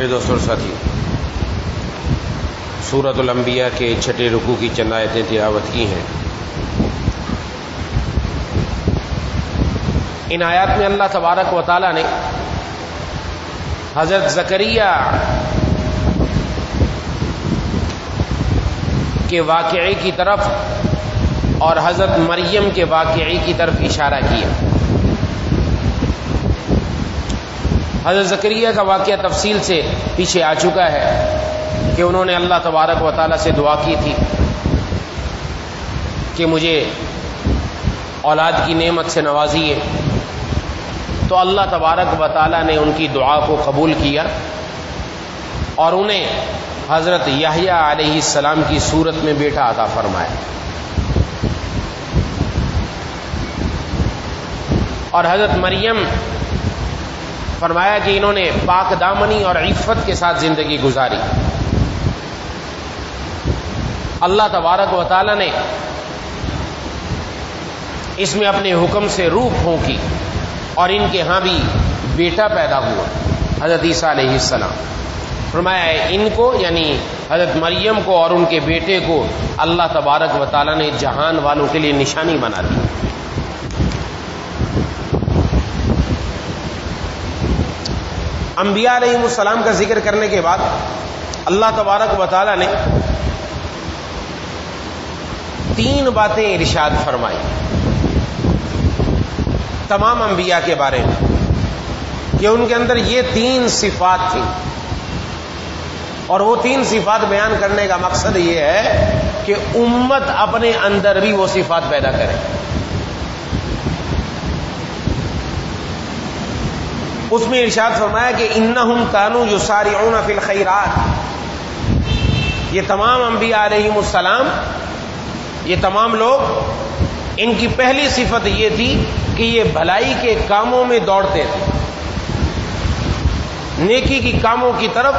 میرے دوستوں اور ساتھیوں، سورۃ الانبیاء کے چھٹے رکوع کی چند آیتیں تلاوت کی ہیں۔ ان آیات میں اللہ تبارک و تعالی نے حضرت زکریا کے واقعے کی طرف اور حضرت مریم کے واقعے کی طرف اشارہ کیا۔ حضرت زکریا کا واقعہ تفصیل سے پیچھے آ چکا ہے کہ انہوں نے اللہ تبارک و تعالی سے دعا کی تھی کہ مجھے اولاد کی نعمت سے نوازیے، تو اللہ تبارک و تعالی نے ان کی دعا کو قبول کیا اور انہیں حضرت یحییٰ علیہ السلام کی صورت میں بیٹا عطا فرمایا۔ اور حضرت مریم فرمایا کہ انہوں نے پاک دامنی اور عفت کے ساتھ زندگی گزاری۔ اللہ تبارک و تعالی نے اس میں اپنے حکم سے روح پھونکی اور ان کے ہاں بھی بیٹا پیدا ہوا، حضرت عیسیٰ علیہ السلام۔ فرمایا ان کو یعنی حضرت مریم کو اور ان کے بیٹے کو اللہ تبارک و تعالی نے جہان والوں کے لیے نشانی بنا دی۔ انبیاء علیہ السلام کا ذکر کرنے کے بعد اللہ تبارک و تعالی نے تین باتیں ارشاد فرمائی تمام انبیاء کے بارے میں کہ ان کے اندر یہ تین صفات تھیں، اور وہ تین صفات بیان کرنے کا مقصد یہ ہے کہ امت اپنے اندر بھی وہ صفات پیدا کرے۔ اس میں ارشاد فرمایا کہ انہم کانوا یسارعون فی الخیرات، یہ تمام انبیاء علیہم السلام، یہ تمام لوگ، ان کی پہلی صفت یہ تھی کہ یہ بھلائی کے کاموں میں دوڑتے تھے، نیکی کی کاموں کی طرف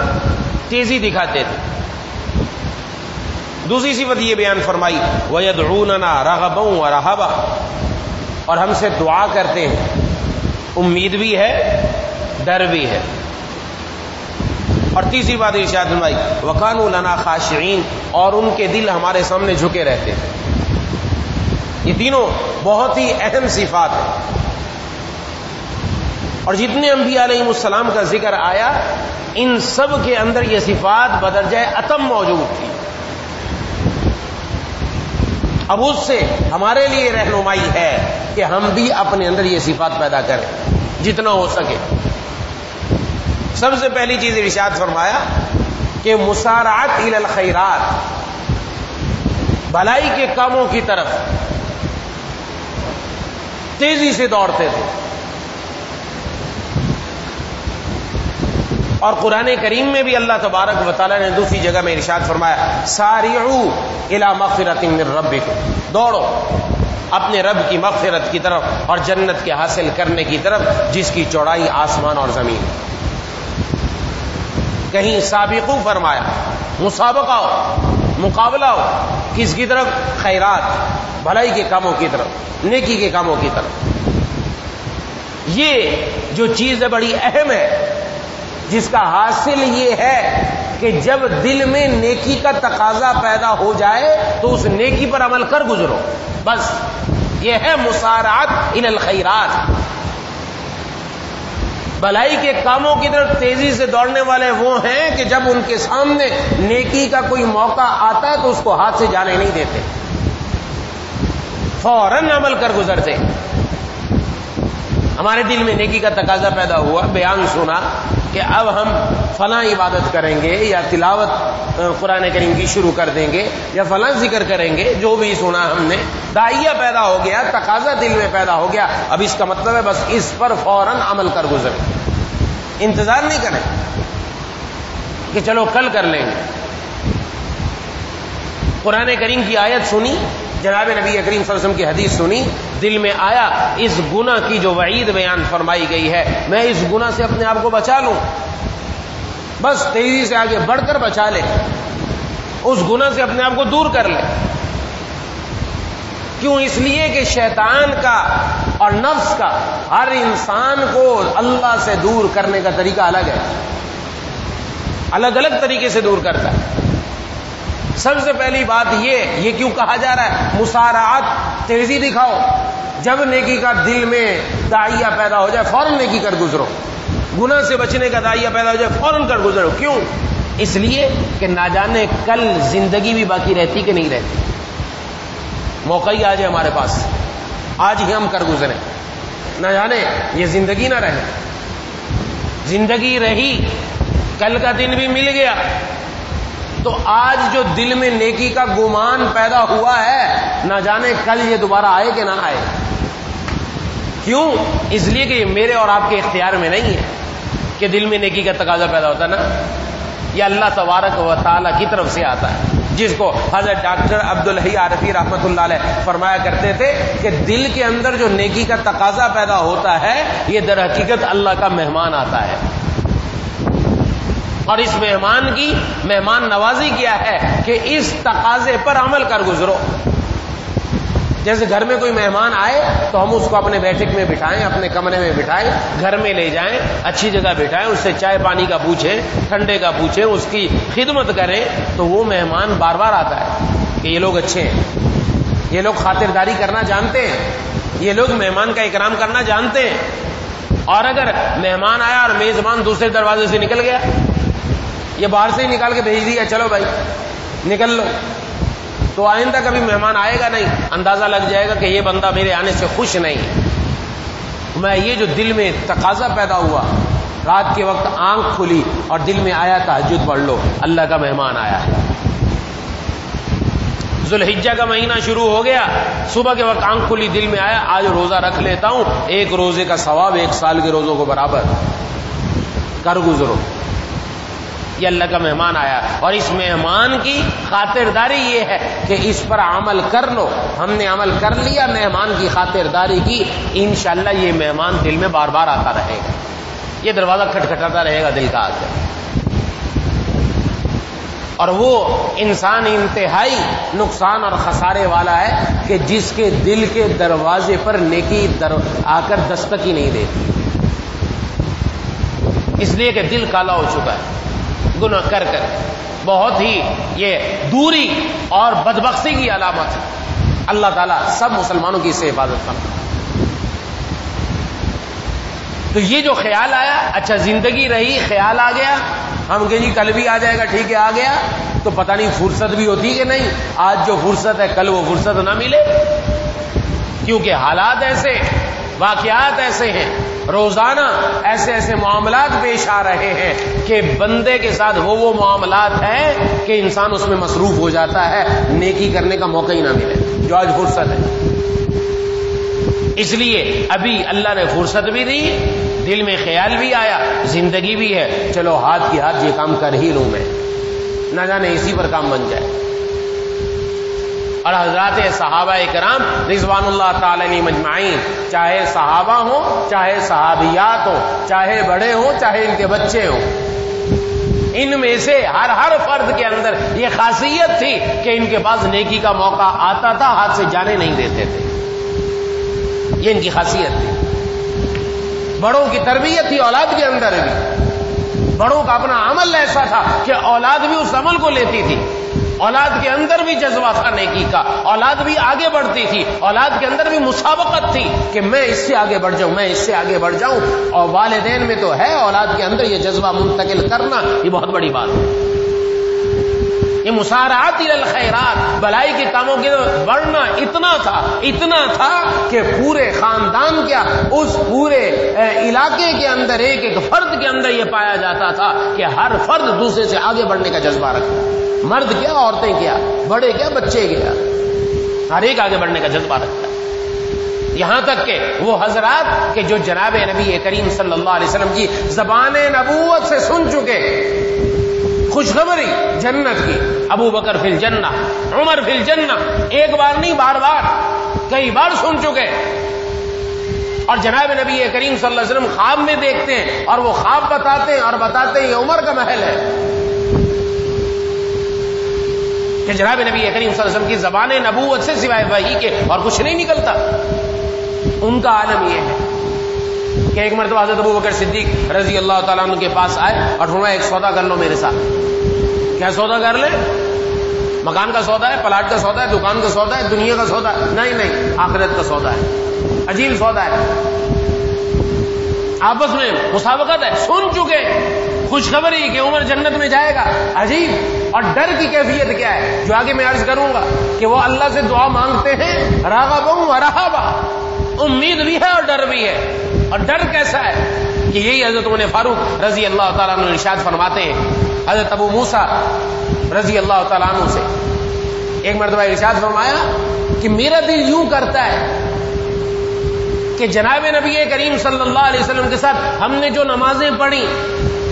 تیزی دکھاتے تھے۔ دوسری صفت یہ بیان فرمائی وَيَدْعُونَنَا رَغَبًا وَرَهَبًا، اور ہم سے دعا کرتے ہیں، امید بھی ہے ڈر بھی ہے۔ اور تیسری بات ارشاد فرمائی وَكَانُوا لَنَا خَاشِعِينَ، اور ان کے دل ہمارے سامنے جھکے رہتے ہیں۔ یہ تینوں بہت ہی اہم صفات ہیں، اور جتنے انبیاء علیہ السلام کا ذکر آیا ان سب کے اندر یہ صفات بدرجہ اتم موجود تھی۔ اب اس سے ہمارے لیے رہنمائی ہے کہ ہم بھی اپنے اندر یہ صفات پیدا کریں جتنا ہو سکے۔ سب سے پہلی چیز ارشاد فرمایا کہ مسارعت الی الخیرات، بھلائی کے کاموں کی طرف تیزی سے دوڑتے تھے۔ اور قرآن کریم میں بھی اللہ تبارک و تعالی نے دوسری جگہ میں ارشاد فرمایا سارعوا الی مغفرۃ من ربکم، دوڑو اپنے رب کی مغفرت کی طرف اور جنت کے حاصل کرنے کی طرف جس کی چوڑائی آسمان اور زمین۔ کہیں سابقو فرمایا، مسابقہ ہو، مقابلہ ہو، کس کی طرف؟ خیرات، بھلائی کے کاموں کی طرف، نیکی کے کاموں کی طرف۔ یہ جو چیز بڑی اہم ہے، جس کا حاصل یہ ہے کہ جب دل میں نیکی کا تقاضا پیدا ہو جائے تو اس نیکی پر عمل کر گزرو، بس یہ ہے مسارعت الی الخیرات۔ بھلائی کے کاموں کی طرف تیزی سے دوڑنے والے وہ ہیں کہ جب ان کے سامنے نیکی کا کوئی موقع آتا ہے تو اس کو ہاتھ سے جانے نہیں دیتے، فوراً عمل کر گزرتے۔ ہمارے دل میں نیکی کا تقاضا پیدا ہوا، بیان سنا کہ اب ہم فلاں عبادت کریں گے یا تلاوت قرآن کریم کی شروع کر دیں گے یا فلاں ذکر کریں گے، جو بھی سنا ہم نے، داعیہ پیدا ہو گیا، تقاضا دل میں پیدا ہو گیا، اب اس کا مطلب ہے بس اس پر فوراً عمل کر گزریں، انتظار نہیں کریں کہ چلو کل کر لیں گے۔ قرآن کریم کی آیت سنی، جناب نبی کریم صلی اللہ علیہ وسلم کی حدیث سنی، دل میں آیا اس گناہ کی جو وعید بیان فرمائی گئی ہے، میں اس گناہ سے اپنے آپ کو بچا لوں، بس تیزی سے آگے بڑھ کر بچا لے، اس گناہ سے اپنے آپ کو دور کر لے۔ کیوں؟ اس لیے کہ شیطان کا اور نفس کا ہر انسان کو اللہ سے دور کرنے کا طریقہ الگ ہے۔ الگ الگ طریقے سے دور کرتا ہے۔ سب سے پہلی بات یہ کیوں کہا جا رہا ہے مسارعات، تیزی دکھاؤ، جب نیکی کا دل میں داعیہ پیدا ہو جائے فوراً نیکی کر گزرو، گناہ سے بچنے کا داعیہ پیدا ہو جائے فوراً کر گزرو۔ کیوں؟ اس لیے کہ نہ جانے کل زندگی بھی باقی رہتی کہ نہیں رہتی، موقع ہی آ جائے ہمارے پاس، آج ہی ہم کر گزریں، نہ جانے یہ زندگی نہ رہے، زندگی رہی کل کا دن بھی مل گیا تو آج جو دل میں نیکی کا گمان پیدا ہوا ہے نہ جانے کل یہ دوبارہ آئے کہ نہ آئے۔ کیوں؟ اس لیے کہ یہ میرے اور آپ کے اختیار میں نہیں ہے کہ دل میں نیکی کا تقاضا پیدا ہوتا ہے نا، یہ اللہ تبارک و تعالیٰ کی طرف سے آتا ہے، جس کو حضرت ڈاکٹر عبدالحی عارفی رحمۃ اللہ علیہ فرمایا کرتے تھے کہ دل کے اندر جو نیکی کا تقاضا پیدا ہوتا ہے یہ در حقیقت اللہ کا مہمان آتا ہے، اور اس مہمان کی مہمان نوازی کیا ہے کہ اس تقاضے پر عمل کر گزرو۔ جیسے گھر میں کوئی مہمان آئے تو ہم اس کو اپنے بیٹھک میں بٹھائیں، اپنے کمرے میں بٹھائیں، گھر میں لے جائیں، اچھی جگہ بٹھائیں، اس سے چائے پانی کا پوچھیں، ٹھنڈے کا پوچھیں، اس کی خدمت کریں، تو وہ مہمان بار بار آتا ہے کہ یہ لوگ اچھے ہیں، یہ لوگ خاطرداری کرنا جانتے ہیں، یہ لوگ مہمان کا اکرام کرنا جانتے ہیں۔ اور اگر مہمان آیا اور میزبان دوسرے دروازے سے نکل گیا، یہ باہر سے ہی نکال کے بھیج دیا چلو بھائی نکل لو، تو آئندہ کبھی مہمان آئے گا نہیں، اندازہ لگ جائے گا کہ یہ بندہ میرے آنے سے خوش نہیں۔ میں یہ جو دل میں تقاضا پیدا ہوا، رات کے وقت آنکھ کھلی اور دل میں آیا تہجد پڑھ لو، اللہ کا مہمان آیا ہے۔ ذوالحجہ کا مہینہ شروع ہو گیا، صبح کے وقت آنکھ کھلی، دل میں آیا آج روزہ رکھ لیتا ہوں، ایک روزے کا ثواب 1 سال کے روزوں کو برابر، کر گزرو، یہ اللہ کا مہمان آیا۔ اور اس مہمان کی خاطرداری یہ ہے کہ اس پر عمل کر لو، ہم نے عمل کر لیا، مہمان کی خاطرداری کی، انشاءاللہ یہ مہمان دل میں بار بار آتا رہے گا، یہ دروازہ کھٹکھٹاتا رہے گا دل کا آ کے۔ اور وہ انسان انتہائی نقصان اور خسارے والا ہے کہ جس کے دل کے دروازے پر نیکی آ کر دستک ہی نہیں دیتی، اس لیے کہ دل کالا ہو چکا ہے گناہ کر کر، بہت ہی یہ دوری اور بدبختی کی علامت ہے۔ اللہ تعالیٰ سب مسلمانوں کی اس سے حفاظت کرتا۔ تو یہ جو خیال آیا، اچھا زندگی رہی، خیال آ گیا، ہم کہ جی کل بھی آ جائے گا، ٹھیک ہے آ گیا، تو پتہ نہیں فرصت بھی ہوتی کہ نہیں، آج جو فرصت ہے کل وہ فرصت نہ ملے، کیونکہ حالات ایسے، واقعات ایسے ہیں، روزانہ ایسے ایسے معاملات پیش آ رہے ہیں کہ بندے کے ساتھ وہ معاملات ہیں کہ انسان اس میں مصروف ہو جاتا ہے، نیکی کرنے کا موقع ہی نہ ملے جو آج فرصت ہے۔ اس لیے ابھی اللہ نے فرصت بھی دی، دل میں خیال بھی آیا، زندگی بھی ہے، چلو ہاتھ کی ہاتھ یہ کام کر ہی لوں میں، نہ جانے اسی پر کام بن جائے۔ اور حضرات صحابہ کرام رضوان اللہ تعالی علیہم اجمعین، چاہے صحابہ ہوں، چاہے صحابیات ہوں، چاہے بڑے ہوں، چاہے ان کے بچے ہوں، ان میں سے ہر فرد کے اندر یہ خاصیت تھی کہ ان کے پاس نیکی کا موقع آتا تھا، ہاتھ سے جانے نہیں دیتے تھے، یہ ان کی خاصیت تھی۔ بڑوں کی تربیت تھی اولاد کے اندر بھی، بڑوں کا اپنا عمل ایسا تھا کہ اولاد بھی اس عمل کو لیتی تھی، اولاد کے اندر بھی جذبہ تھا نیکی کا، اولاد بھی آگے بڑھتی تھی، اولاد کے اندر بھی مسابقت تھی کہ میں اس سے آگے بڑھ جاؤں، میں اس سے آگے بڑھ جاؤں، اور والدین میں تو ہے اولاد کے اندر یہ جذبہ منتقل کرنا، یہ بہت بڑی بات ہے۔ یہ مسارعات الی الخیرات، بھلائی کے کاموں کے بڑھنا اتنا تھا کہ پورے خاندان کیا، اس پورے علاقے کے اندر ایک فرد کے اندر یہ پایا جاتا تھا کہ ہر فرد دوسرے سے آگے بڑھنے کا جذبہ رکھتا، مرد کیا، عورتیں کیا، بڑے کیا، بچے کیا، ہر ایک آگے بڑھنے کا جذبہ رکھتا ہے۔ یہاں تک کہ وہ حضرات کہ جو جناب نبی کریم صلی اللہ علیہ وسلم کی زبان نبوت سے سن چکے خوشخبری جنت کی، ابو بکر فی الجنہ، عمر فی الجنہ، ایک بار نہیں بار بار کئی بار سن چکے، اور جناب نبی کریم صلی اللہ علیہ وسلم خواب میں دیکھتے ہیں اور وہ خواب بتاتے ہیں اور بتاتے ہیں یہ عمر کا محل ہے، کہ جناب نبی کریم صلی اللہ علیہ وسلم کی زبان نبوت سے سوائے وحی کے اور کچھ نہیں نکلتا، ان کا عالم یہ ہے۔ کہ ایک مرتبہ حضرت ابو بکر صدیق رضی اللہ تعالیٰ عنہ کے پاس آئے اور فرمایا ایک سودا کر لو میرے ساتھ. کیا سودا کر لے؟ مکان کا سودا ہے، پلاٹ کا سودا ہے، دکان کا سودا ہے، دنیا کا سودا ہے؟ نہیں، آخرت کا سودا ہے. عجیب سودا ہے. آپس میں مسابقت ہے. سن چکے خوشخبری کہ عمر جنت میں جائے گا. عجیب. اور ڈر کی کیفیت کیا ہے جو آگے میں عرض کروں گا کہ وہ اللہ سے دعا مانگتے ہیں راغبا و رہبا. امید بھی ہے اور ڈر بھی ہے. اور ڈر کیسا ہے کہ یہی حضرت عمر فاروق رضی اللہ تعالیٰ عنہ ارشاد فرماتے ہیں حضرت ابو موسیٰ رضی اللہ تعالیٰ عنہ سے ایک مرتبہ ارشاد فرمایا کہ میرا دل یوں کرتا ہے کہ جناب نبی کریم صلی اللہ علیہ وسلم کے ساتھ ہم نے جو نمازیں پڑھی،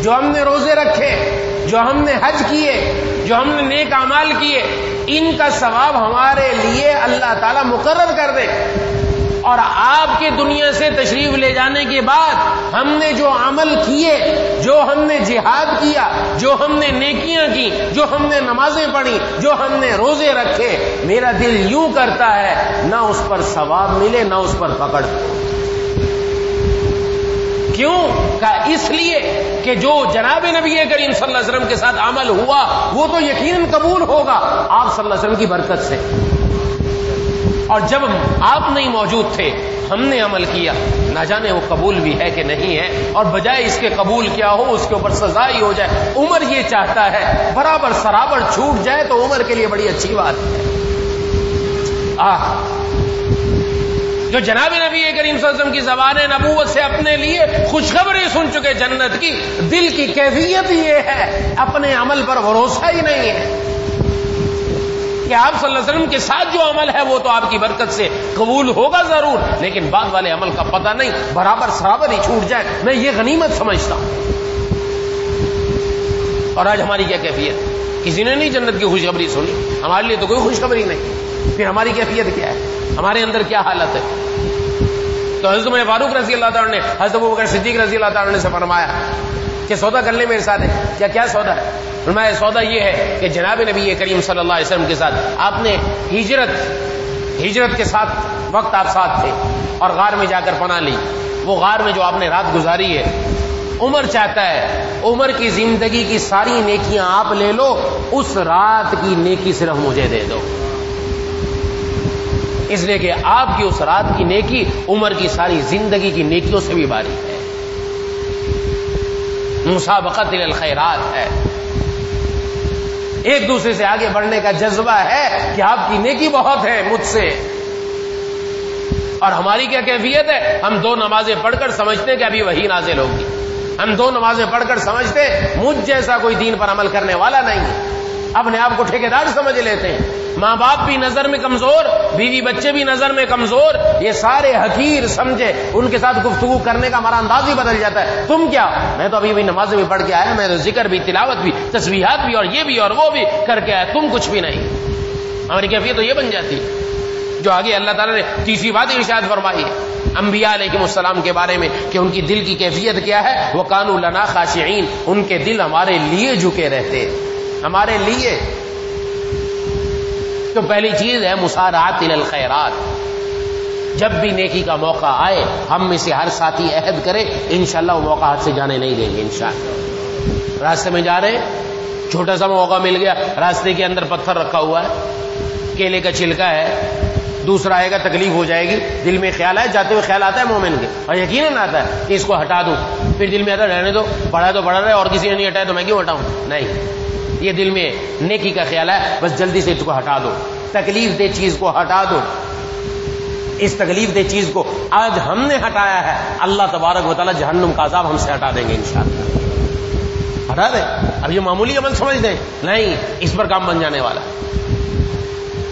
جو ہم نے روزے رکھے، جو ہم نے حج کیے، جو ہم نے نیک اعمال کیے، ان کا ثواب ہمارے لیے اللہ تعالیٰ مقرر کر دے. اور آپ کے دنیا سے تشریف لے جانے کے بعد ہم نے جو عمل کیے، جو ہم نے جہاد کیا، جو ہم نے نیکیاں کی، جو ہم نے نمازیں پڑھی، جو ہم نے روزے رکھے، میرا دل یوں کرتا ہے نہ اس پر ثواب ملے نہ اس پر پکڑ. کیوں؟ کہ اس لیے کہ جو جناب نبی کریم صلی اللہ علیہ وسلم کے ساتھ عمل ہوا وہ تو یقیناً قبول ہوگا آپ صلی اللہ علیہ وسلم کی برکت سے. اور جب آپ نہیں موجود تھے ہم نے عمل کیا، نہ جانے وہ قبول بھی ہے کہ نہیں ہے. اور بجائے اس کے قبول کیا ہو اس کے اوپر سزا ہی ہو جائے. عمر یہ چاہتا ہے برابر سرابر چھوٹ جائے تو عمر کے لیے بڑی اچھی بات ہے. جو جناب نبی کریم صلی اللہ علیہ وسلم کی زبان نبوت سے اپنے لیے خوشخبری سن چکے جنت کی، دل کی کیفیت یہ ہے اپنے عمل پر بھروسہ ہی نہیں ہے کہ آپ صلی اللہ علیہ وسلم کے ساتھ جو عمل ہے وہ تو آپ کی برکت سے قبول ہوگا ضرور، لیکن بعد والے عمل کا پتہ نہیں، برابر سرابر ہی چھوٹ جائے. میں یہ غنیمت سمجھتا ہوں. اور آج ہماری کیا کیفیت؟ کسی نے نہیں جنت کی خوشخبری سنی، ہمارے لیے تو کوئی خوشخبری نہیں. پھر ہماری کیفیت کیا ہے؟ ہمارے اندر کیا حالت ہے؟ تو حضرت عمر فاروق رضی اللہ تعالیٰ نے حضرت ابو بکر صدیق رضی اللہ تعالیٰ نے سے فرمایا کہ سودا کر لیں میرے ساتھ. ہے کیا سودا ہے؟ فرمایا سودا یہ ہے کہ جناب نبی کریم صلی اللہ علیہ وسلم کے ساتھ آپ نے ہجرت کے ساتھ وقت آپ ساتھ تھے اور غار میں جا کر پناہ لی. وہ غار میں جو آپ نے رات گزاری ہے، عمر چاہتا ہے عمر کی زندگی کی ساری نیکیاں آپ لے لو، اس رات کی نیکی صرف مجھے دے دو. اس لیے کہ آپ کی اس رات کی نیکی عمر کی ساری زندگی کی نیکیوں سے بھی باری ہے. مسابقت الی الخیرات ہے، ایک دوسرے سے آگے بڑھنے کا جذبہ ہے کہ آپ کی نیکی بہت ہے مجھ سے. اور ہماری کیا کیفیت ہے؟ ہم 2 نمازیں پڑھ کر سمجھتے کہ ابھی وحی نازل ہوگی. ہم 2 نمازیں پڑھ کر سمجھتے مجھ جیسا کوئی دین پر عمل کرنے والا نہیں ہے. اپنے آپ کو ٹھیکیدار سمجھ لیتے ہیں. ماں باپ بھی نظر میں کمزور، بیوی بچے بھی نظر میں کمزور، یہ سارے حقیر سمجھے. ان کے ساتھ گفتگو کرنے کا ہمارا انداز ہی بدل جاتا ہے. تم کیا؟ میں تو ابھی نمازیں بھی پڑھ کے آیا، میں تو ذکر بھی، تلاوت بھی، تسبیحات بھی اور یہ بھی اور وہ بھی کر کے آیا. تم کچھ بھی نہیں. ہماری کیفیت تو یہ بن جاتی ہے جو آگے اللہ تعالیٰ نے تیسری بات ارشاد فرمائی ہے انبیاء علیہ السلام کے بارے میں کہ ان کی دل کی کیفیت کیا ہے. وَكَانُوا لَنَا خَاشِعِينَ. ان کے دل ہمارے لیے جھکے رہتے، ہمارے لیے. تو پہلی چیز ہے مسارعات الی الخیرات. جب بھی نیکی کا موقع آئے ہم میں سے ہر ساتھی عہد کرے انشاءاللہ وہ موقع ہاتھ سے جانے نہیں دیں گے. انشاءاللہ راستے میں جا رہے ہیں، چھوٹا سا موقع مل گیا، راستے کے اندر پتھر رکھا ہوا ہے، کیلے کا چھلکا ہے، دوسرا آئے گا تکلیف ہو جائے گی. دل میں خیال ہے، جاتے ہوئے خیال آتا ہے مومن کے، اور یقیناً آتا ہے کہ اس کو ہٹا دوں. پھر دل میں آتا ہے رہنے دو، پڑھا تو پڑھا رہے اور کسی نے نہیں ہٹایا تو میں کیوں ہٹاؤں. نہیں، یہ دل میں نیکی کا خیال ہے، بس جلدی سے اس کو ہٹا دو. تکلیف دہ چیز کو ہٹا دو. اس تکلیف دہ چیز کو آج ہم نے ہٹایا ہے، اللہ تبارک و تعالی جہنم کا عذاب ہم سے ہٹا دیں گے انشاءاللہ. ہٹا دیں. اب یہ معمولی عمل سمجھ دیں، نہیں، اس پر کام بن جانے والا.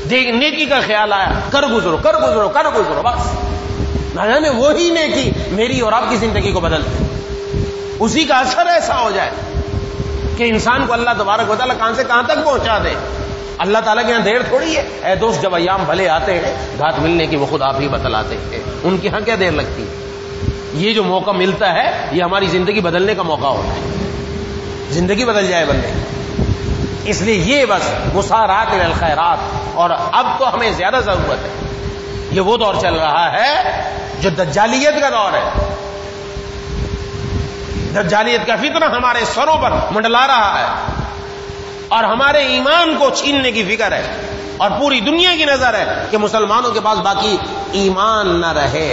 دیکھ نیکی کا خیال آیا، کر گزرو کر گزرو کر گزرو، بس نہ جانے وہی نیکی میری اور آپ کی زندگی کو بدل دے. اسی کا اثر ایسا ہو جائے کہ انسان کو اللہ تبارک و تعالیٰ کہاں سے کہاں تک پہنچا دے. اللہ تعالیٰ کے یہاں دیر تھوڑی ہے. اے دوست، جب ایام بھلے آتے ہیں گھات ملنے کی وہ خود آپ ہی بتلاتے ہیں. ان کے ہاں کیا دیر لگتی ہے. یہ جو موقع ملتا ہے یہ ہماری زندگی بدلنے کا موقع ہوتا ہے، زندگی بدل جائے بندے. اس لیے یہ بس مسارعات الی الخیرات. اور اب تو ہمیں زیادہ ضرورت ہے. یہ وہ دور چل رہا ہے جو دجالیت کا دور ہے. دجالیت کا فتنہ ہمارے سروں پر منڈلا رہا ہے اور ہمارے ایمان کو چھیننے کی فکر ہے اور پوری دنیا کی نظر ہے کہ مسلمانوں کے پاس باقی ایمان نہ رہے.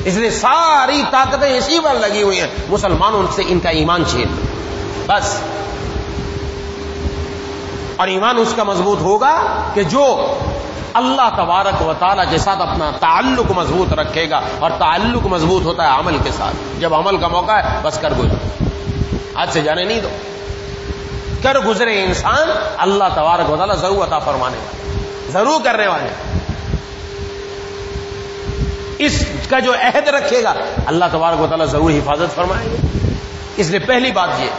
اس لیے ساری طاقتیں اسی پر لگی ہوئی ہیں مسلمانوں سے ان کا ایمان چھین بس. اور ایمان اس کا مضبوط ہوگا کہ جو اللہ تبارک و تعالیٰ کے ساتھ اپنا تعلق مضبوط رکھے گا. اور تعلق مضبوط ہوتا ہے عمل کے ساتھ. جب عمل کا موقع ہے بس کر گزرو, ہاتھ سے جانے نہیں دو, کر گزرے انسان, اللہ تبارک و تعالیٰ ضرور عطا فرمانے والے, ضرور کرنے والے. اس کا جو عہد رکھے گا اللہ تبارک و تعالیٰ ضرور حفاظت فرمائیں گے. اس لیے پہلی بات یہ.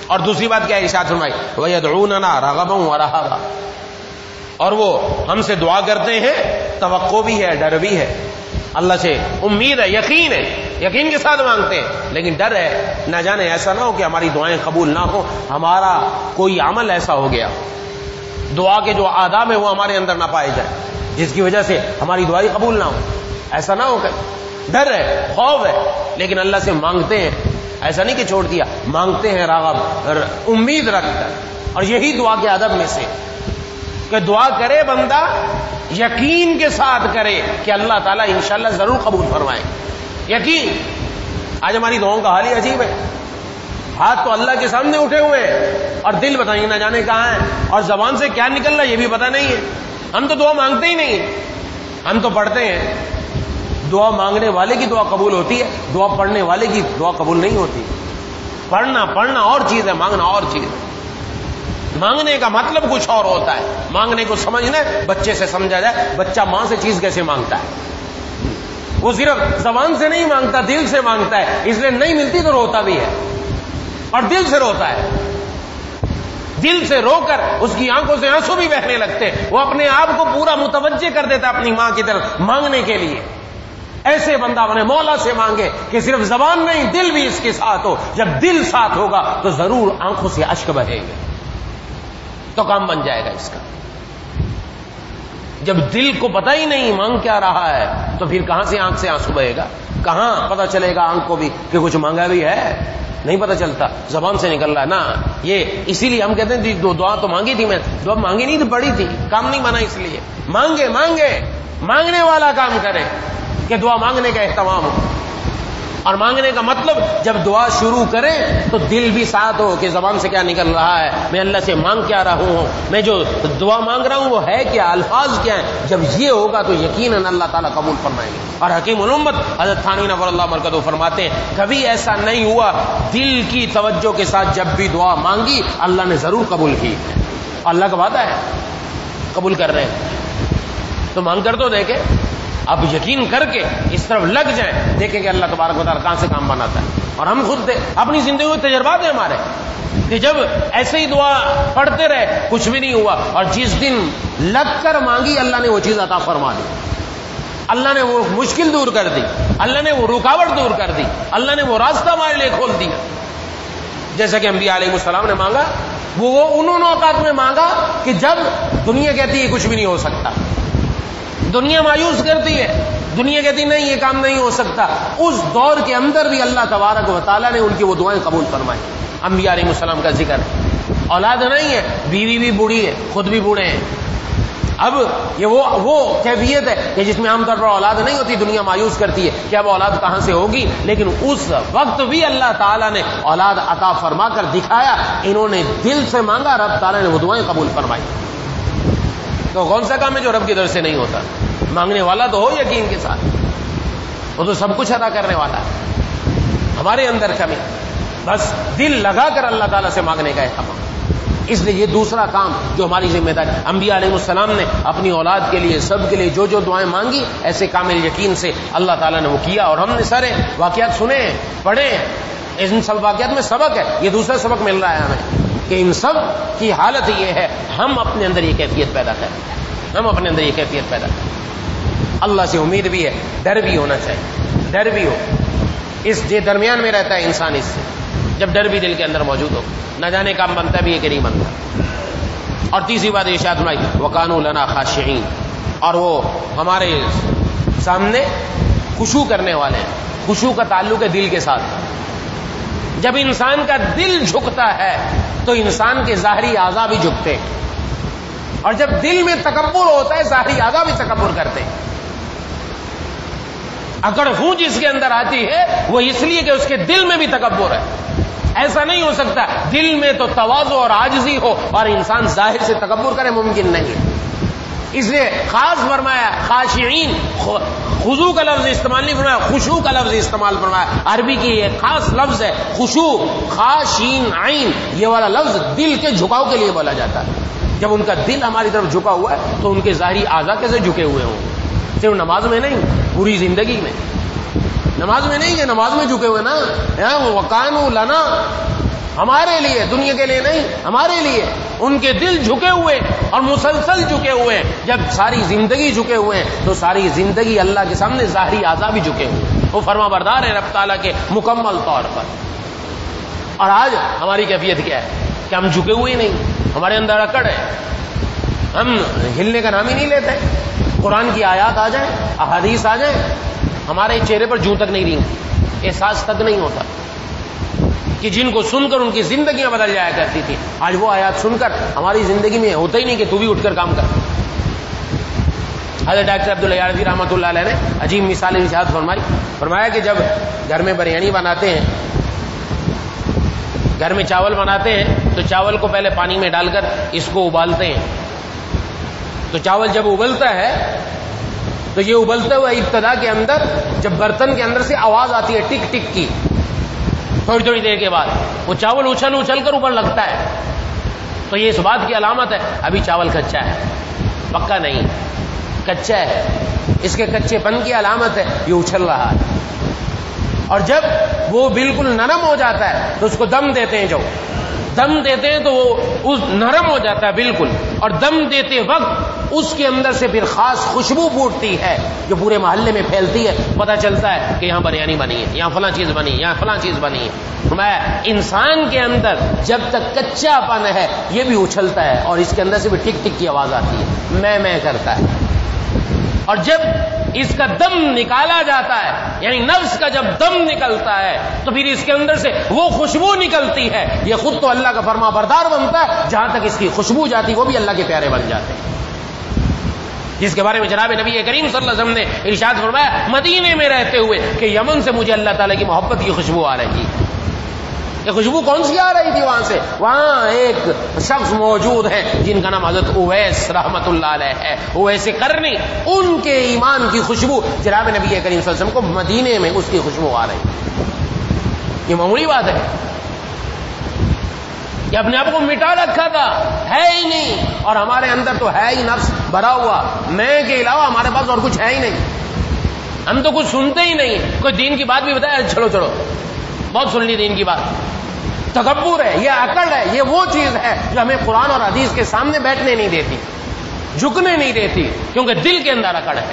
اور دوسری بات کیا ہے ارشاد فرمائی وَيَدْعُونَنَا رَغَبًا وَرَهَبًا, اور وہ ہم سے دعا کرتے ہیں, توقع بھی ہے ڈر بھی ہے, اللہ سے امید ہے یقین ہے, یقین کے ساتھ مانگتے ہیں, لیکن ڈر ہے نہ جانے ایسا نہ ہو کہ ہماری دعائیں قبول نہ ہو, ہمارا کوئی عمل ایسا ہو گیا دعا کے جو آداب ہیں وہ ہمارے اندر نہ پائے جائیں جس کی وجہ سے ہماری دعائیں قبول نہ ہو. ایسا نہ ہو کہ ڈر ہے, خوف ہے, لیکن اللہ سے مانگتے ہیں, ایسا نہیں کہ چھوڑ دیا, مانگتے ہیں راغب امید رکھ کر. اور یہی دعا کے ادب میں سے کہ دعا کرے بندہ یقین کے ساتھ کرے کہ اللہ تعالیٰ انشاءاللہ ضرور قبول فرمائے. یقین. آج ہماری دعاؤں کا حال ہی عجیب ہے, ہاتھ تو اللہ کے سامنے اٹھے ہوئے ہیں اور دل بتائیے نہ جانے کہاں ہے, اور زبان سے کیا نکل رہا ہے یہ بھی پتہ نہیں ہے. ہم تو دعا مانگتے ہی نہیں, ہم تو پڑھتے ہیں. دعا مانگنے والے کی دعا قبول ہوتی ہے, دعا پڑھنے والے کی دعا قبول نہیں ہوتی. پڑھنا اور چیز ہے, مانگنا اور چیز ہے. مانگنے کا مطلب کچھ اور ہوتا ہے. مانگنے کو سمجھنا ہے, بچے سے سمجھا جائے بچہ ماں سے چیز کیسے مانگتا ہے. وہ صرف زبان سے نہیں مانگتا, دل سے مانگتا ہے. اس لیے نہیں ملتی تو روتا بھی ہے, اور دل سے روتا ہے. دل سے رو کر اس کی آنکھوں سے آنسو بھی بہنے لگتے. وہ اپنے آپ کو پورا متوجہ کر دیتا اپنی ماں کی طرف مانگنے کے لیے. ایسے بندہ اپنے مولا سے مانگے کہ صرف زبان نہیں دل بھی اس کے ساتھ ہو. جب دل ساتھ ہوگا تو ضرور آنکھوں سے اشک بہے گے, تو کام بن جائے گا اس کا. جب دل کو پتہ ہی نہیں مانگ کیا رہا ہے تو پھر کہاں سے آنکھ سے آنسو بہے گا, کہاں پتہ چلے گا آنکھ کو بھی کہ کچھ مانگا بھی ہے. نہیں پتہ چلتا, زبان سے نکل رہا ہے نا. یہ اسی لیے ہم کہتے ہیں دو دعا تو مانگی تھی, میں دعا مانگی نہیں تھی, پڑھی تھی, کام نہیں بنا. اس لیے مانگے مانگنے والا کام کرے کہ دعا مانگنے کا اہتمام ہو. اور مانگنے کا مطلب جب دعا شروع کریں تو دل بھی ساتھ ہو کہ زبان سے کیا نکل رہا ہے, میں اللہ سے مانگ کیا رہا ہوں, میں جو دعا مانگ رہا ہوں وہ ہے کیا, الفاظ کیا ہیں. جب یہ ہوگا تو یقیناً اللہ تعالیٰ قبول فرمائیں گے. اور حکیم الامت حضرت تھانوی نور اللہ مرکزہ فرماتے ہیں کبھی ایسا نہیں ہوا, دل کی توجہ کے ساتھ جب بھی دعا مانگی اللہ نے ضرور قبول کی. اللہ کا وعدہ ہے قبول کر رہے ہیں, تو مانگ کر تو دیکھیں. اب یقین کر کے اس طرف لگ جائیں, دیکھیں کہ اللہ تبارک و تعالیٰ کہاں سے کام بناتا ہے. اور ہم خود اپنی زندگی میں تجربات ہیں ہمارے کہ جب ایسے ہی دعا پڑھتے رہے کچھ بھی نہیں ہوا, اور جس دن لگ کر مانگی اللہ نے وہ چیز عطا فرما دی, اللہ نے وہ مشکل دور کر دی, اللہ نے وہ رکاوٹ دور کر دی, اللہ نے وہ راستہ ہمارے لیے کھول دیا. جیسا کہ انبیاء علیہ السلام نے مانگا, وہ انہوں نے اوقات میں مانگا کہ جب دنیا کہتی ہے کچھ بھی نہیں ہو سکتا, دنیا مایوس کرتی ہے, دنیا کہتی نہیں یہ کام نہیں ہو سکتا. اس دور کے اندر بھی اللہ تبارک و تعالیٰ نے ان کی وہ دعائیں قبول فرمائی. انبیاء علیہ السلام کا ذکر, اولاد نہیں ہے, بیوی بھی بوڑھی ہے, خود بھی بوڑھے ہیں. اب یہ وہ کیفیت ہے کہ جس میں عام طور پر اولاد نہیں ہوتی, دنیا مایوس کرتی ہے کہ اب اولاد کہاں سے ہوگی. لیکن اس وقت بھی اللہ تعالیٰ نے اولاد عطا فرما کر دکھایا, انہوں نے دل سے مانگا, رب تعالیٰ نے وہ دعائیں قبول فرمائی. تو کون سا کام ہے جو رب کی طرف سے نہیں ہوتا؟ مانگنے والا تو ہو یقین کے ساتھ, وہ تو سب کچھ ادا کرنے والا ہے. ہمارے اندر کمی, بس دل لگا کر اللہ تعالیٰ سے مانگنے کا اہتمام. اس لیے یہ دوسرا کام جو ہماری ذمہ داری. انبیاء علیہ السلام نے اپنی اولاد کے لیے, سب کے لیے جو جو دعائیں مانگی ایسے کامل یقین سے اللہ تعالیٰ نے وہ کیا. اور ہم نے سارے واقعات سنے ہیں, پڑھے ہیں, ان سب واقعات میں سبق ہے. یہ دوسرا سبق مل رہا ہے ہمیں کہ ان سب کی حالت یہ ہے ہم اپنے اندر یہ کیفیت پیدا کریں, ہم اپنے اندر یہ کیفیت پیدا کریں. اللہ سے امید بھی ہے, ڈر بھی ہونا چاہیے, ڈر بھی ہو. اس درمیان میں رہتا ہے انسان. اس سے جب ڈر بھی دل کے اندر موجود ہو, نہ جانے کام بنتا بھی ہے کہ نہیں بنتا. اور تیسری بات ارشاد فرمائی وَكَانُوا لَنَا خَاشِعِينَ, اور وہ ہمارے سامنے خشوع کرنے والے ہیں. خشوع کا تعلق ہے دل کے ساتھ. جب انسان کا دل جھکتا ہے تو انسان کے ظاہری اعضاء بھی جھکتے ہیں، اور جب دل میں تکبر ہوتا ہے ظاہری اعضاء بھی تکبر کرتے ہیں۔ اکڑ خون جس کے اندر آتی ہے وہ اس لیے کہ اس کے دل میں بھی تکبر ہے۔ ایسا نہیں ہو سکتا دل میں تو تواضع اور عاجزی ہو اور انسان ظاہر سے تکبر کرے، ممکن نہیں۔ اس لیے خاص فرمایا خاشعین، خضوع کا لفظ استعمال نہیں فرمایا، خشوع کا لفظ استعمال فرمایا۔ عربی کی ایک خاص لفظ ہے خشوع، خاشین عین، یہ والا لفظ دل کے جھکاؤ کے لیے بولا جاتا ہے۔ جب ان کا دل ہماری طرف جھکا ہوا ہے تو ان کے ظاہری اعضاء کیسے جھکے ہوئے ہوں؟ صرف نماز میں نہیں، پوری زندگی میں۔ نماز میں نہیں کہ نماز میں جھکے ہوئے نا، وَقَانُوا لَنَا، ہمارے لیے، دنیا کے لیے نہیں، ہمارے لیے ان کے دل جھکے ہوئے اور مسلسل جھکے ہوئے ہیں۔ جب ساری زندگی جھکے ہوئے ہیں تو ساری زندگی اللہ کے سامنے ظاہری اعضاء بھی جھکے ہوئے ہیں، وہ فرما بردار ہیں رب تعالیٰ کے مکمل طور پر۔ اور آج ہماری کیفیت کیا ہے کہ ہم جھکے ہوئے ہی نہیں، ہمارے اندر اکڑ ہے، ہم ہلنے کا نام ہی نہیں لیتے۔ قرآن کی آیات آ جائیں، احادیث آ جائیں، ہمارے چہرے پر جوں تک نہیں رینگتی، احساس تک نہیں ہوتا کہ جن کو سن کر ان کی زندگیاں بدل جایا کرتی تھی، آج وہ آیات سن کر ہماری زندگی میں ہوتا ہی نہیں کہ تو بھی اٹھ کر کام کر۔ حضرت ڈاکٹر عبداللہ یاردی رحمۃ اللہ علیہ نے عجیب مثال ارشاد فرمایا کہ جب گھر میں بریانی بناتے ہیں، گھر میں چاول بناتے ہیں تو چاول کو پہلے پانی میں ڈال کر اس کو ابالتے ہیں، تو چاول جب ابلتا ہے تو یہ ابلتے ہوئے ابتدا کے اندر جب برتن کے اندر سے آواز آتی ہے ٹک ٹک کی، تھوڑی تھوڑی دیر کے بعد وہ چاول اچھل کر اوپر لگتا ہے، تو یہ اس بات کی علامت ہے ابھی چاول کچا ہے، پکا نہیں، کچا ہے، اس کے کچے پن کی علامت ہے یہ اچھل رہا ہے۔ اور جب وہ بالکل نرم ہو جاتا ہے تو اس کو دم دیتے ہیں، جو دم دیتے ہیں تو وہ اس نرم ہو جاتا ہے بالکل، اور دم دیتے وقت اس کے اندر سے پھر خاص خوشبو پھوٹتی ہے جو پورے محلے میں پھیلتی ہے، پتہ چلتا ہے کہ یہاں بریانی بنی ہے، یہاں فلاں چیز بنی ہے، یہاں فلاں چیز بنی ہے۔ میں انسان کے اندر جب تک کچا پن ہے یہ بھی اچھلتا ہے اور اس کے اندر سے بھی ٹک ٹک کی آواز آتی ہے، میں کرتا ہے، اور جب اس کا دم نکالا جاتا ہے، یعنی نفس کا جب دم نکلتا ہے تو پھر اس کے اندر سے وہ خوشبو نکلتی ہے، یہ خود تو اللہ کا فرما بردار بنتا ہے، جہاں تک اس کی خوشبو جاتی وہ بھی اللہ کے پیارے بن جاتے ہیں، جس کے بارے میں جناب نبی کریم صلی اللہ علیہ وسلم نے ارشاد فرمایا مدینے میں رہتے ہوئے کہ یمن سے مجھے اللہ تعالیٰ کی محبت کی خوشبو آ رہی ہے۔ یہ خوشبو کون سی آ رہی تھی وہاں سے؟ وہاں ایک شخص موجود ہے جن کا نام حضرت اویس رحمت اللہ علیہ ہے، اویس قرنی، ان کے ایمان کی خوشبو جناب نبی کریم صلی اللہ علیہ وسلم کو مدینے میں اس کی خوشبو آ رہی ہے۔ یہ معمولی بات ہے کہ اپنے آپ کو مٹا رکھا تھا، ہے ہی نہیں، اور ہمارے اندر تو ہے ہی نفس بھرا ہوا، میں کے علاوہ ہمارے پاس اور کچھ ہے ہی نہیں، ہم تو کچھ سنتے ہی نہیں، کوئی دین کی بات بھی بتایا چلو بہت سن لی دین کی بات، تکبر ہے، یہ اکڑ ہے، یہ وہ چیز ہے جو ہمیں قرآن اور حدیث کے سامنے بیٹھنے نہیں دیتی، جھکنے نہیں دیتی، کیونکہ دل کے اندر اکڑ ہے،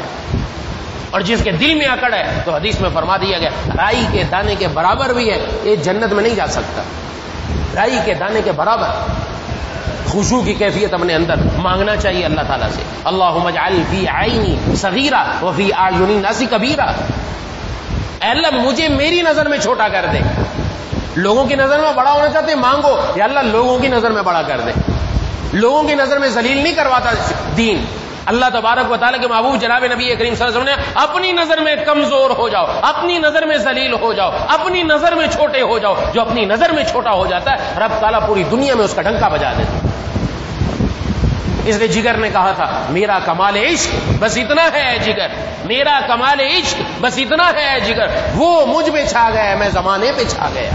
اور جس کے دل میں اکڑ ہے تو حدیث میں فرما دیا گیا رائی کے دانے کے برابر بھی ہے، یہ جنت میں نہیں جا سکتا، رائی کے دانے کے برابر۔ خشوع کی کیفیت اپنے اندر مانگنا چاہیے اللہ تعالیٰ سے، اللہم اجعل فی عینی صغیرہ وفی اعین الناس کبیرہ، اے اللہ مجھے میری نظر میں چھوٹا کر دے، لوگوں کی نظر میں بڑا ہونا چاہتے مانگو، یا اللہ لوگوں کی نظر میں بڑا کر دے، لوگوں کی نظر میں ذلیل نہیں کرواتا دین، اللہ تبارک و تعالیٰ کے محبوب جناب نبی کریم صلی اللہ علیہ وسلم نے اپنی نظر میں کمزور ہو جاؤ، اپنی نظر میں ذلیل ہو جاؤ، اپنی نظر میں چھوٹے ہو جاؤ، جو اپنی نظر میں چھوٹا ہو جاتا ہے رب تعالیٰ پوری دنیا میں اس کا ڈنکا بجا دیتا۔ اس لیے جگر نے کہا تھا میرا کمال عشق بس اتنا ہے اے جگر، میرا کمال عشق بس اتنا ہے اے جگر، وہ مجھ پہ چھا گیا میں زمانے پہ چھا گیا،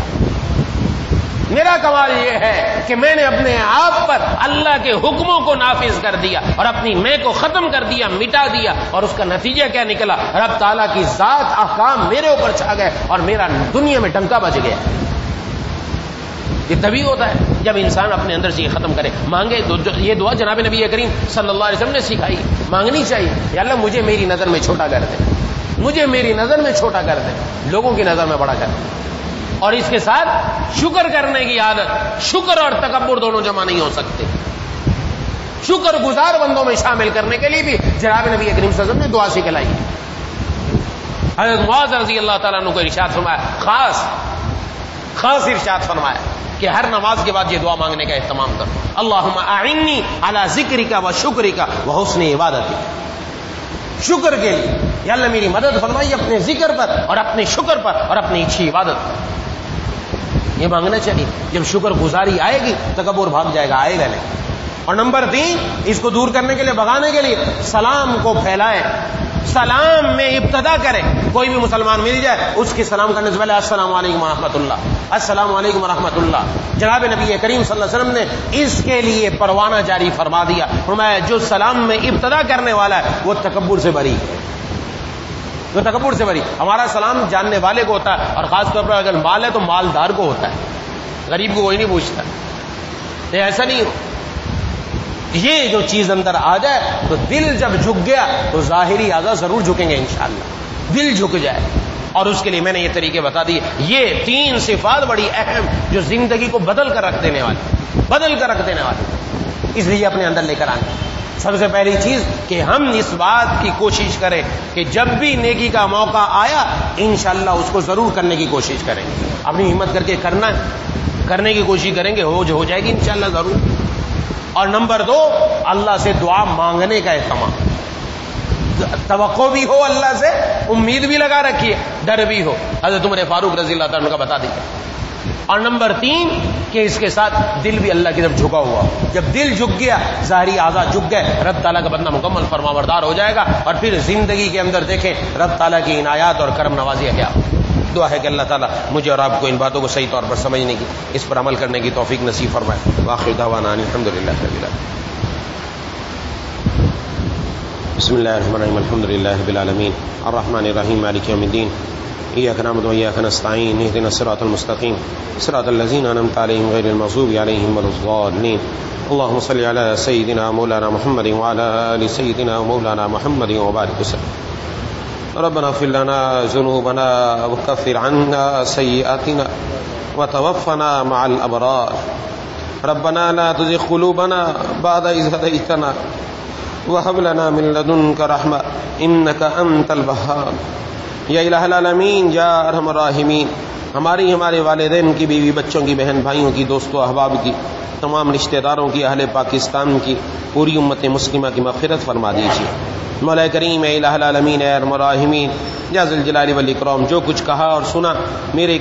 میرا کمال یہ ہے کہ میں نے اپنے آپ پر اللہ کے حکموں کو نافذ کر دیا اور اپنی میں کو ختم کر دیا، مٹا دیا، اور اس کا نتیجہ کیا نکلا؟ رب تعالیٰ کی ذات احکام میرے اوپر چھا گئے اور میرا دنیا میں ڈنکا بج گیا۔ یہ تبھی ہوتا ہے جب انسان اپنے اندر سے یہ ختم کرے، مانگے۔ یہ دعا جناب نبی کریم صلی اللہ علیہ وسلم نے سکھائی، مانگنی چاہیے، یا اللہ مجھے میری نظر میں چھوٹا کر دے، مجھے میری نظر میں چھوٹا کر دے، لوگوں کی نظر میں بڑا کر دے۔ اور اس کے ساتھ شکر کرنے کی عادت، شکر اور تکبر دونوں جمع نہیں ہو سکتے، شکر گزار بندوں میں شامل کرنے کے لیے بھی جناب نبی کریم صلی اللہ علیہ وسلم نے دعا سکھلائی۔ حضرت معاذ رضی اللہ تعالیٰ عنہ کو ارشاد فرمایا، خاص خاص ارشاد فرمایا کہ ہر نماز کے بعد یہ دعا مانگنے کا اہتمام کرو، اللہم اعنی علی ذکرک و شکرک و حسن عبادتک، شکر کے لیے یا اللہ میری مدد فرمائی اپنے ذکر پر اور اپنے شکر پر اور اپنی اچھی عبادت پر، یہ مانگنا چاہیے۔ جب شکر گزاری آئے گی تکبر بھاگ جائے گا، آئے گا نہیں۔ اور نمبر 3، اس کو دور کرنے کے لیے، بھگانے کے لیے سلام کو پھیلائیں، سلام میں ابتدا کریں۔ کوئی بھی مسلمان مل جائے اس کے سلام کرنے سے پہلے السلام علیکم ورحمۃ اللہ، السلام علیکم ورحمۃ اللہ۔ جناب نبی کریم صلی اللہ علیہ وسلم نے اس کے لیے پروانہ جاری فرما دیا، فرمایا جو سلام میں ابتدا کرنے والا ہے وہ تکبر سے بری ہے، وہ تکبر سے بری۔ ہمارا سلام جاننے والے کو ہوتا ہے، اور خاص طور پر اگر مال ہے تو مالدار کو ہوتا ہے، غریب کو کوئی نہیں پوچھتا۔ ایسا نہیں ہو، یہ جو چیز اندر آ جائے تو دل جب جھک گیا تو ظاہری اعضاء ضرور جھکیں گے انشاءاللہ، دل جھک جائے۔ اور اس کے لیے میں نے یہ طریقے بتا دیے، یہ 3 صفات بڑی اہم جو زندگی کو بدل کر رکھ دینے والی، بدل کر رکھ دینے والی، اس لیے اپنے اندر لے کر آنے۔ سب سے پہلی چیز کہ ہم اس بات کی کوشش کریں کہ جب بھی نیکی کا موقع آیا انشاءاللہ اس کو ضرور کرنے کی کوشش کریں، اپنی ہمت کر کے کرنے کی کوشش کریں گے، ہو جائے گی انشاءاللہ ضرور۔ اور نمبر 2، اللہ سے دعا مانگنے کا اہتمام، توقع بھی ہو اللہ سے، امید بھی لگا رکھیے، ڈر بھی ہو، حضرت عمر فاروق رضی اللہ تعالیٰ عنہ کا بتا دیجیے۔ اور نمبر 3 کہ اس کے ساتھ دل بھی اللہ کی طرف جھکا ہوا، جب دل جھک گیا ظاہری اعضاء جھک گئے، رب تعالیٰ کا بندہ مکمل فرمانبردار ہو جائے گا، اور پھر زندگی کے اندر دیکھیں رب تعالیٰ کی عنایات اور کرم نوازیاں کیا ہو۔ دعا ہے کہ اللہ تعالیٰ مجھے اور آپ کو ان باتوں کو صحیح طور پر سمجھنے کی، اس پر عمل کرنے کی توفیق نصیب فرمائے۔ وآخر دعوانا الحمدللہ رب العالمین۔ بسم اللہ الرحمن الرحیم، الحمدللہ رب العالمین، الرحمن الرحیم، مالک یوم الدین، ایاک نعبد و ایاک نستعین، اہدنا الصراط المستقیم، صراط الذین انعمت علیہم غیر المغضوب علیہم ولا الضالین۔ اللهم صل علی سیدنا مولانا محمد وعلی آل سیدنا مولانا محمد وبارک وسلم۔ ربنا اغفر لنا ذنوبنا وكفر عنا سيئاتنا وتوفنا مع الأبرار، ربنا لا تزغ قلوبنا بعد إذ هديتنا وهب لنا من لدنك رحمة إنك أنت الوهاب۔ یا الہ العالمین، یا ارحم الراحمین، ہمارے والدین کی، بیوی بچوں کی، بہن بھائیوں کی، دوستوں احباب کی، تمام رشتہ داروں کی، اہل پاکستان کی، پوری امت مسلمہ کی مغفرت فرما دیجیے۔ مولا کریم اے الہ العالمین، اے ارحم الراحمین، یا ذی الجلال والاکرام، جو کچھ کہا اور سنا میرے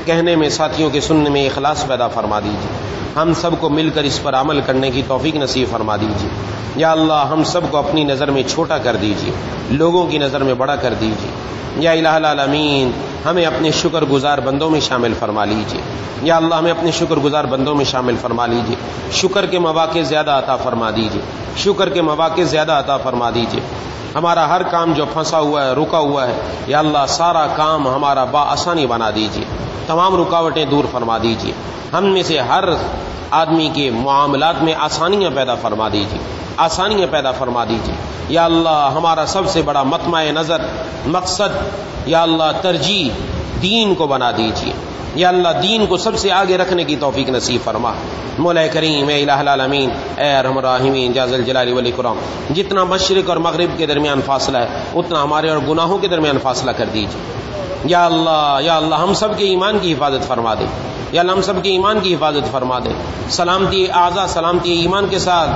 کہنے میں، ساتھیوں کے سننے میں اخلاص پیدا فرما دیجیے۔ ہم سب کو مل کر اس پر عمل کرنے کی توفیق نصیب فرما دیجیے۔ یا اللہ ہم سب کو اپنی نظر میں چھوٹا کر دیجیے، لوگوں کی نظر میں بڑا کر دیجیے۔ یا الہ العالمین ہمیں اپنے شکر گزار بندوں میں شامل فرما لیجیے۔ یا اللہ ہمیں اپنے شکر گزار بندوں میں شامل فرما لیجیے۔ شکر کے مواقع زیادہ عطا فرما دیجیے، شکر کے مواقع زیادہ عطا فرما دیجیے۔ ہمارا ہر کام جو پھنسا ہوا ہے، رکا ہوا ہے، یا اللہ سارا کام ہمارا بآسانی بنا دیجیے، تمام رکاوٹیں دور فرما دیجیے۔ ہم میں سے ہر آدمی کے معاملات میں آسانیاں پیدا فرما دیجیے، آسانیاں پیدا فرما دیجیے۔ یا اللہ ہمارا سب سے بڑا مطمع نظر، مقصد، یا اللہ ترجیح دین کو بنا دیجیے۔ یا اللہ دین کو سب سے آگے رکھنے کی توفیق نصیب فرما۔ مولا کریم اے الہ العالمین، اے ارحم الراحمین، یا ذی الجلال والاکرام، جتنا مشرق اور مغرب کے درمیان فاصلہ ہے اتنا ہمارے اور گناہوں کے درمیان فاصلہ کر دیجیے۔ یا اللہ ہم سب کے ایمان کی حفاظت فرما دے، یا اللہ ہم سب کے ایمان کی حفاظت فرما دے۔ سلامتی اعضاء سلامتی ایمان کے ساتھ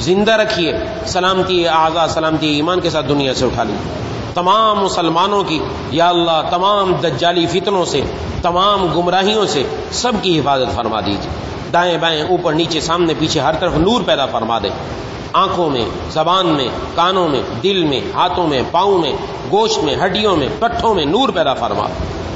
زندہ رکھیے، سلامتی اعضاء سلامتی ایمان کے ساتھ دنیا سے اٹھا لیجیے۔ تمام مسلمانوں کی یا اللہ تمام دجالی فتنوں سے، تمام گمراہیوں سے سب کی حفاظت فرما دیجیے۔ دائیں بائیں، اوپر نیچے، سامنے پیچھے، ہر طرف نور پیدا فرما دے، آنکھوں میں، زبان میں، کانوں میں، دل میں، ہاتھوں میں، پاؤں میں، گوشت میں، ہڈیوں میں، پٹھوں میں نور پیدا فرما۔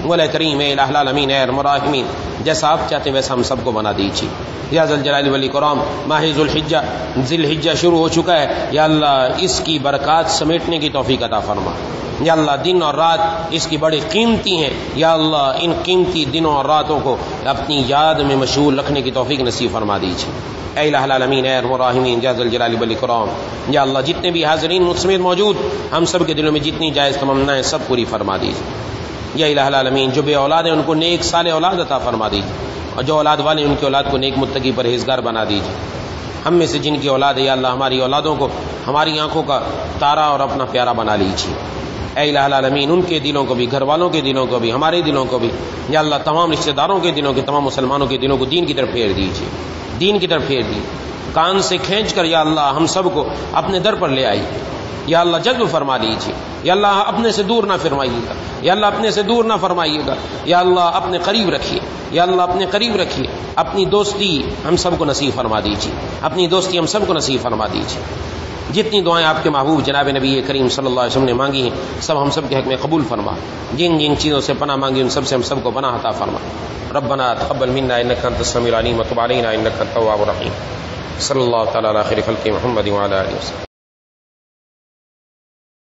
مولا کریم اے الہ العالمین، اے ارحم الراحمین، جیسا آپ چاہتے ہیں ویسا ہم سب کو بنا دیجیے۔ یا ذی الجلال والاکرام، ماہ ذی الحجہ شروع ہو چکا ہے، یا اللہ اس کی برکات سمیٹنے کی توفیق عطا فرما۔ یا اللہ دن اور رات اس کی بڑی قیمتی ہیں، یا اللہ ان قیمتی دنوں اور راتوں کو اپنی یاد میں مشغول رکھنے کی توفیق نصیب فرما دیجیے۔ اے الہ العالمین، اے ارحم الراحمین، یا ذی الجلال والاکرام، یا اللہ جتنے بھی حاضرین مجھ سمیت موجود، ہم سب کے دلوں میں جتنی جائز تمنائیں سب پوری فرما دیجیے۔ یا الہ العالمین جو بے اولاد ہیں ان کو نیک صالح اولاد عطا فرما دیجیے، اور جو اولاد والے ان کی اولاد کو نیک متقی پرہیزگار بنا دیجیے۔ ہم میں سے جن کی اولاد ہے یا اللہ ہماری اولادوں کو ہماری آنکھوں کا تارا اور اپنا پیارا بنا لیجیے۔ اے الہ العالمین ان کے دلوں کو بھی، گھر والوں کے دلوں کو بھی، ہمارے دلوں کو بھی، یا اللہ تمام رشتہ داروں کے دلوں کے، تمام مسلمانوں کے دلوں کو دین کی طرف پھیر دیجیے، دین کی طرف پھیر دیجیے، کان سے کھینچ کر یا اللہ ہم سب کو اپنے در پر لے آئیے، یا اللہ جذب فرما لیجیے، یا اللہ اپنے سے دور نہ فرمائیے گا، یا اللہ اپنے سے دور نہ فرمائیے گا، یا اللہ اپنے قریب رکھیے، یا اللہ اپنے قریب رکھیے، اپنی دوستی ہم سب کو نصیب فرما دیجیے، اپنی دوستی ہم سب کو نصیب فرما دیجیے۔ جتنی دعائیں آپ کے محبوب جناب نبی کریم صلی اللہ علیہ وسلم نے مانگی ہیں سب ہم سب کے حق میں قبول فرما، جن جن چیزوں سے پناہ مانگی ان سب سے ہم سب کو پناہ عطا فرما۔ ربنا تقبل منا انك انت السميع العليم وتب علينا انك انت التواب الرحيم۔ صلی اللہ تعالی علی خیر خلق محمد وعلی آلہ وسلم۔